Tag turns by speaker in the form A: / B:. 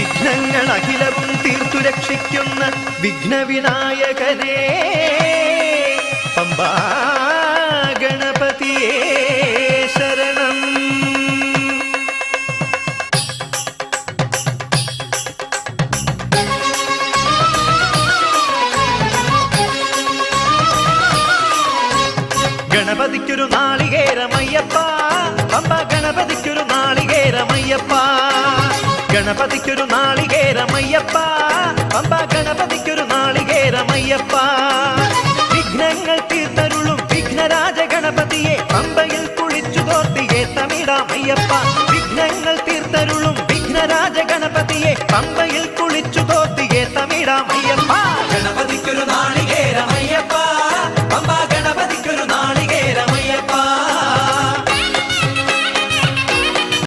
A: വിഘ്നങ്ങൾ അഖിലവും തീർത്തു രക്ഷിക്കുന്ന വിഘ്നവിനായകനേ പമ്പാ ഗണപതിയേ ശരണം. ഗണപതിക്കൊരു നാളികേരമയ്യപ്പ പമ്പ ഗണപതിക്കൊരു നാളികേരമയ്യപ്പ ഗണപതിക്കൊരു നാളികേരമയ്യപ്പ പമ്പ ഗണപതിക്കൊരു നാളികേരമയ്യപ്പ. വിഘ്നങ്ങൾ തീർത്തരുളും വിഘ്നരാജ ഗണപതിയെ പമ്പയിൽ കുളിച്ചു തോർത്തിയെ തമിഴാമയ്യപ്പ. വിഘ്നങ്ങൾ തീർത്തരുളും വിഘ്നരാജ ഗണപതിയെ പമ്പയിൽ കുളിച്ചു തോർത്തിയെ തമിഴാമയ്യപ്പ.